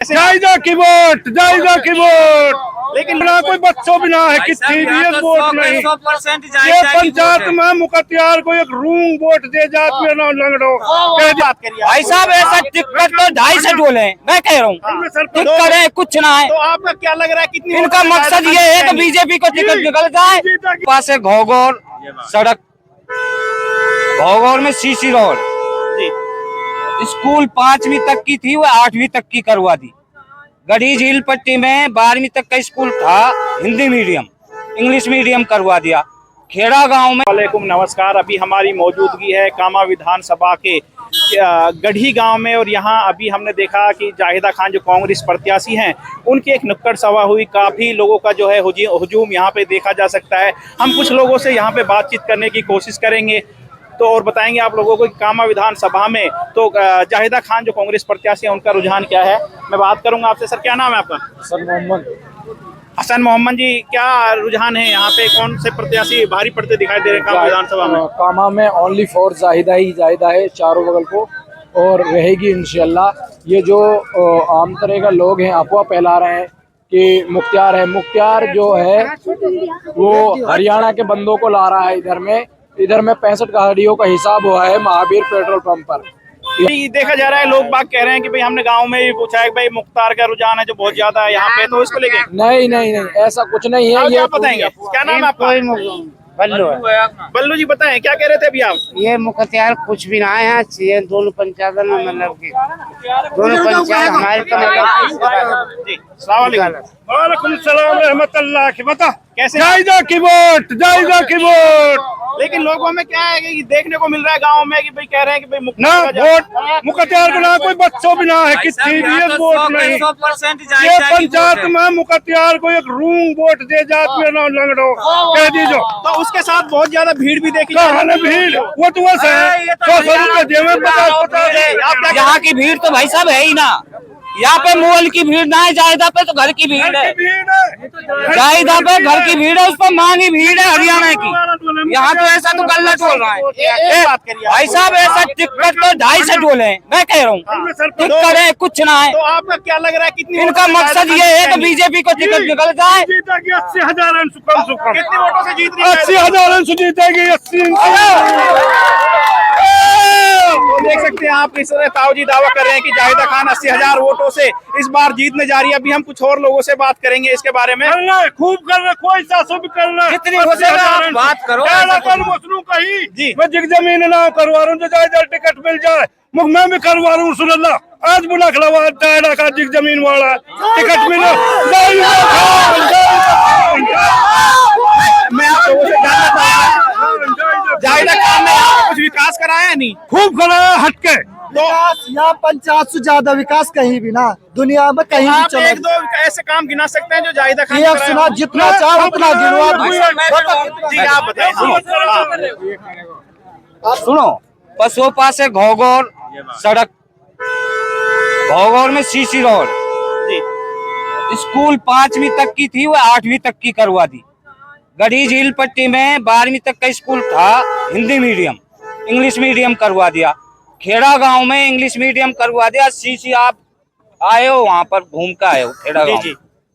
जायजा की वोट, जायजा की वोट। लेकिन ना कोई बच्चों बिना है कितनी भी वोट नहीं। ये पंचायत में मुखत्यार को एक रूम वोट दे जात में ना लंगड़ो। भाई साहब ऐसा टिकट तो 2.5 से डोले हैं, मैं कह रहा हूँ टिकट है कुछ ना है। तो आपका क्या लग रहा है कितनी? इनका मकसद ये है कि बीजेपी को टिकट निकल जाए। पास है घोघौर सड़क, घोघौर में सीसी रोड, स्कूल 5वीं तक की थी वो 8वीं तक की करवा दी। गढ़ी झील पट्टी में 12वीं तक का स्कूल था हिंदी मीडियम, इंग्लिश मीडियम करवा दिया। खेड़ा गांव में। वालेकुम नमस्कार। अभी हमारी मौजूदगी है कामा विधानसभा के गढ़ी गांव में और यहाँ अभी हमने देखा कि जाहिदा खान जो कांग्रेस प्रत्याशी हैं उनकी एक नुक्कड़ सभा हुई। काफ़ी लोगों का जो है हुजूम यहाँ पे देखा जा सकता है। हम कुछ लोगों से यहाँ पे बातचीत करने की कोशिश करेंगे तो और बताएंगे आप लोगों को कि कामा विधानसभा में तो जाहिदा खान जो कांग्रेस प्रत्याशी है उनका रुझान क्या है। मैं बात करूंगा आपसे। सर क्या नाम है आपका? हसन मोहम्मद। हसन मोहम्मद जी, क्या रुझान है यहाँ पे? कौन से प्रत्याशी भारी पड़ते दिखाई दे रहे हैं कामा विधानसभा में? कामा में ओनली फॉर जाहिदा ही जाहिदा है चारों बगल को और रहेगी इंशाल्लाह। ये जो आम तरह का लोग हैं अफवाह फैला रहे हैं कि मुख्तियार है, मुख्तियार जो है वो हरियाणा के बंदों को ला रहा है इधर में 65 गाड़ियों का हिसाब हुआ है महावीर पेट्रोल पंप पर। देखा जा रहा है लोग बाग कह रहे हैं कि भाई हमने गांव में भी पूछा है कि भाई मुख्तार का रुझान है जो बहुत ज्यादा है यहाँ पे, तो इसको लेके नहीं ऐसा कुछ नहीं है। ये बताएंगे क्या नाम है आपका? बल्लू है। बल्लू जी बताएं क्या कह रहे थे अभी आप? ये मुख्तियार कुछ भी ना है यहाँ, ये दोनों पंचायत में मतलब की दोनों पंचायत हमारे तो मतलब जी। वालेकुम सलाम रहमतुल्लाह की। बता कैसे? जायजा की वोट, जायजा की वोट। लेकिन लोगों में क्या है कि देखने को मिल रहा है गांव में कि भाई कह रहे हैं कि भाई ना वोट मुखत्यार को ना कोई बच्चों बिना है कितनी भी वोट नहीं। ये पंचायत में मुखत्यार को एक रूम वोट दे जात में ना लंगड़ो कह दीजो। तो उसके साथ बहुत ज्यादा भीड़ भी देखी भीड़ वो तो बस है 100 रुपए में 50। यहाँ की भीड़ तो भाई साहब है ही ना। यहाँ पे मोल की भीड़ ना है, जायदा पे तो घर की भीड़ है। जायदा पे घर की भीड़ है, उस पर मांगी भीड़ है हरियाणा की। यहाँ तो ऐसा तो गलत बोल रहा है भाई साहब। ऐसा टिकट तो 2.5 से डोले हैं, मैं कह रहा हूँ टिकट है कुछ ना है। तो आपका क्या लग रहा है कितनी? इनका मकसद ये है कि बीजेपी को टिकट निकल जाए। 80,000 कितने वोटों से जीत रही है? 80,000 से जीतेगी। 80 तो देख सकते हैं आप, इस तरह ताऊजी दावा कर रहे हैं कि जाहिदा खान 80,000 वोटों से इस बार जीतने जा रही है। अभी हम कुछ और लोगों से बात करेंगे इसके बारे में। खूब कर रहे, कोई सासो भी कर रहे, कितनी हो जाएगा आप बात करो। कहीं जी मैं जिग जमीन ना करवा रहा हूँ, जायदा टिकट मिल जाए मैं भी करवा रहा हूँ। सुनल्ला आज बुला खिलावा दायरा का जिग जमीन वाला टिकट मिला। मैं आप लोगों से जानना चाहूंगा जाहिदा खान ने कुछ विकास कराया है? नहीं, खूब कराया हटके। तो यहाँ पंचायत से ज्यादा विकास कहीं भी ना दुनिया में कहीं भी चला। एक दो ऐसे काम गिना सकते हैं जो जाहिदा खान एक सुना जितना चाहो उतना गिनवा। जी आप बताएं। सुनो, पसोपा से घोघौर सड़क, घोघौर में सीसी रोड, स्कूल 5वीं तक की थी वो 8वीं तक की करवा दी। गढ़ी झील पट्टी में 12वीं तक का स्कूल था हिंदी मीडियम, इंग्लिश मीडियम करवा दिया। खेड़ा गांव में इंग्लिश मीडियम करवा दिया। सीसी आप आए हो वहां पर घूम कर आए हो खेड़ा गांव,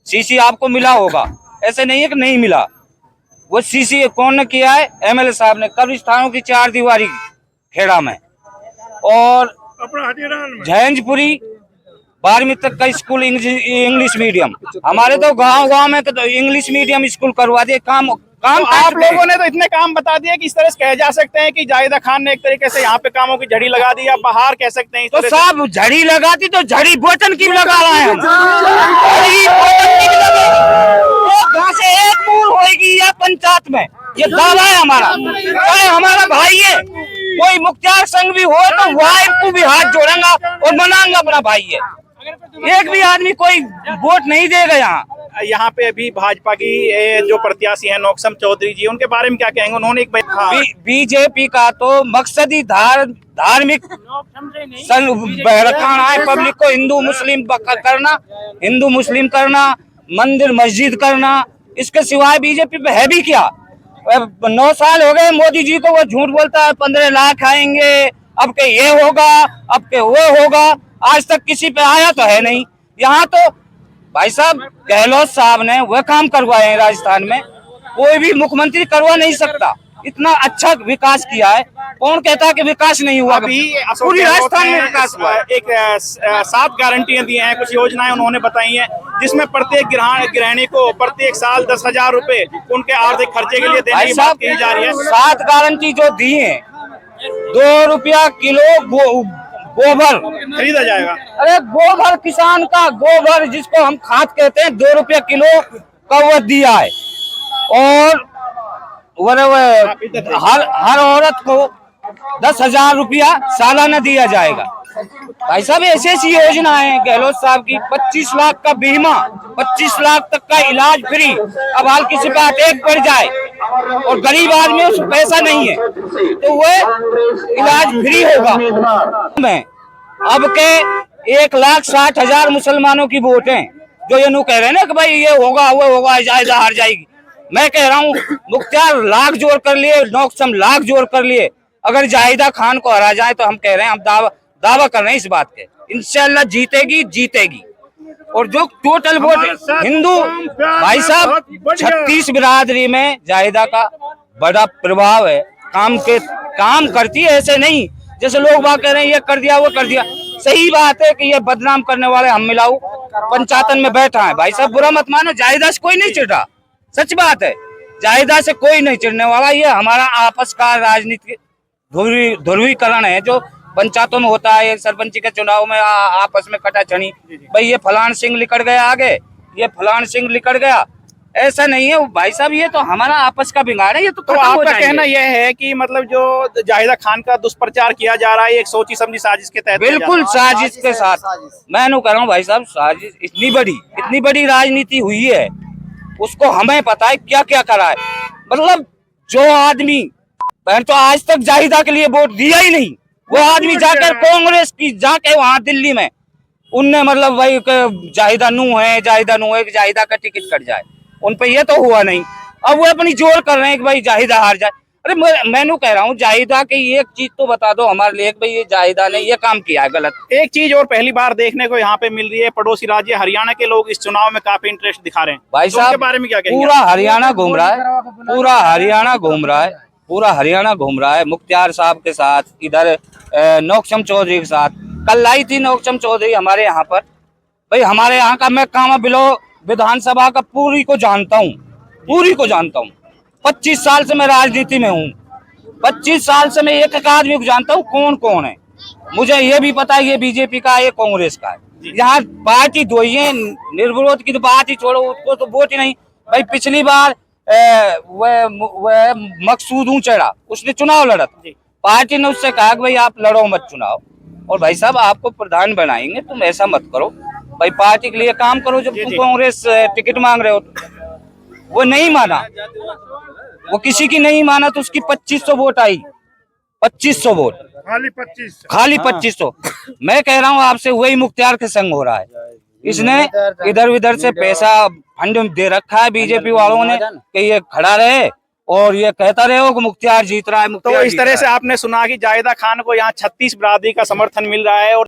सीसी आपको मिला होगा, ऐसे नहीं है कि नहीं मिला। वो सीसी कौन ने किया है? एमएलए साहब ने। कब्रिस्तानों की 4 दीवारी खेड़ा में और जैनपुरी 12वीं तक का स्कूल इंग्लिश मीडियम। हमारे तो गांव में तो इंग्लिश मीडियम स्कूल करवा दिए। काम तो आप लोगों ने तो इतने काम बता दिए कि इस तरह से कहे जा सकते हैं कि जाहिदा खान ने एक तरीके से यहाँ पे कामों की झड़ी लगा दी, या बाहर कह सकते हैं। तो साहब झड़ी लगाती तो झड़ी बोतन की लगा रहा है। गाँव से एक मूल होगी या पंचायत में, ये दावा है हमारा। हमारा भाई है, कोई मुख्तियार संघ भी हो तो वाइफ को भी हाथ जोड़ेगा और मनाऊंगा अपना भाई है। एक भी आदमी कोई वोट नहीं देगा यहाँ पे। अभी भाजपा की जो प्रत्याशी है नौक्सम चौधरी जी, उनके बारे में क्या कहेंगे? उन्होंने एक बीजेपी का तो मकसद ही धार्मिक बहकाना है, पब्लिक को हिंदू मुस्लिम करना, मंदिर मस्जिद करना। इसके सिवाय बीजेपी पे है भी क्या? 9 साल हो गए मोदी जी को, वो झूठ बोलता है 15 लाख आएंगे, अब के ये होगा, अब के वो होगा। आज तक किसी पे आया तो है नहीं। यहाँ तो भाई साहब गहलोत साहब ने वह काम करवाए हैं राजस्थान में, कोई भी मुख्यमंत्री करवा नहीं सकता। इतना अच्छा विकास किया है, कौन कहता है कि विकास नहीं हुआ? अभी अशोक पूरी गहलोत राजस्थान में ने विकास हुआ है। एक 7 गारंटियां दी हैं, कुछ योजनाएं उन्होंने बताई हैं, जिसमें प्रत्येक गृहिणी को प्रत्येक साल 10,000 रुपए उनके आर्थिक खर्चे के लिए देने भाई की बात साहब की जा रही है। 7 गारंटी जो दी है, 2 रुपया किलो गोबर खरीदा जाएगा। अरे गोबर किसान का गोबर जिसको हम खाद कहते हैं 2 रुपया किलो का वो दिया है। और हर औरत को 10,000 रुपया सालाना दिया जाएगा। भाई साहब ऐसी ऐसी योजना है गहलोत साहब की। 25 लाख का बीमा, 25 लाख तक का इलाज फ्री। अब हाल किसी पे अटैक पड़ जाए और गरीब आदमी उसको पैसा नहीं है तो वो इलाज फ्री होगा। मैं अब के 1,60,000 मुसलमानों की वोट है जो ये नु कह रहे हैं ना कि भाई ये होगा वो होगा, जायदा हार जाएगी। मैं कह रहा हूँ मुख्तार लाख जोड़ कर लिए, नौकसम लाख जोड़ कर लिए, अगर जाहिदा खान को हरा जाए तो हम कह रहे हैं, हम दावा कर रहे हैं इस बात के, इंशाल्लाह जीतेगी जीतेगी। और जो टोटल वोट हिंदू भाई साहब 36 बिरादरी में जाहिदा का बड़ा प्रभाव है, काम करती है। ऐसे नहीं जैसे लोग बात कह रहे हैं ये कर दिया वो कर दिया। सही बात है कि ये बदनाम करने वाले हम मिलाऊ पंचायतन में बैठा है। भाई साहब बुरा मत मानो, जाहिदा से कोई नहीं चिढ़ रहा, सच बात है, जायदा से कोई नहीं चिढ़ने वाला। ये हमारा आपस का राजनीतिक ध्रुवीकरण है जो पंचायतों में होता है। सरपंची के चुनाव में आपस में कटाछड़ी, भाई ये फलान सिंह लिकड़ गया आगे, ये फलान सिंह लिकड़ गया, ऐसा नहीं है भाई साहब। ये तो हमारा आपस का बिगाड़ है। ये तो आपका कहना यह है कि मतलब जो जाहिदा खान का दुष्प्रचार किया जा रहा है एक सोची समझी साजिश के तहत? बिल्कुल साजिश के साथ मैं कह रहा हूँ भाई साहब, साजिश इतनी बड़ी राजनीति हुई है, उसको हमें पता है क्या क्या करा है। मतलब जो आदमी तो आज तक जाहिदा के लिए वोट दिया ही नहीं, वो आदमी जाकर कांग्रेस की जाके वहां दिल्ली में उनने मतलब भाई जाहिदा नू है जाहिदा का टिकट कट जाए, उन पे ये तो हुआ नहीं। अब वो अपनी जोर कर रहे हैं कि भाई जाहिदा हार जाए। अरे मैं कह रहा हूँ जाहिदा की एक चीज तो बता दो हमारे लिए, भाई ये जाहिदा ने ये काम किया है गलत। एक चीज और पहली बार देखने को यहाँ पे मिल रही है, पड़ोसी राज्य हरियाणा के लोग इस चुनाव में काफी इंटरेस्ट दिखा रहे हैं। भाई साहब के बारे में क्या कहेंगे? पूरा हरियाणा घूम रहा है, पूरा हरियाणा घूम रहा है मुख्तार साहब के साथ, इधर नौकसम चौधरी के साथ। कल लाई थी नौकसम चौधरी हमारे यहाँ पर। भाई हमारे यहाँ का मैं कामा बिलो विधानसभा का पूरी को जानता हूँ 25 साल से मैं राजनीति में हूँ, 25 साल से मैं एक आदमी को जानता हूँ कौन कौन है। मुझे ये भी पता है ये बीजेपी का है ये कांग्रेस का है। यहाँ पार्टी दो ही है, निर्विरोध की तो बात ही छोड़ो, उसको तो वोट ही नहीं। भाई पिछली बार वह मकसूद चढ़ा, उसने चुनाव लड़ा, पार्टी ने उससे कहा कि भाई आप लड़ो मत चुनाव, और भाई साहब आपको प्रधान बनाएंगे तुम ऐसा मत करो, भाई पार्टी के लिए काम करो। जब तुम कांग्रेस टिकट मांग रहे हो वो नहीं माना, वो किसी की नहीं माना तो उसकी 2500 वोट आई, 2500 वोट, खाली 2500। मैं कह रहा हूँ आपसे वही मुख्तार के संग हो रहा है। इसने इधर उधर से पैसा फंड दे रखा है बीजेपी वालों ने कि ये खड़ा रहे और ये कहता रहे हो कि मुख्तार जीत रहा है। तो इस तरह से आपने सुना कि जाहिदा खान को यहाँ 36 बिरादरी का समर्थन मिल रहा है और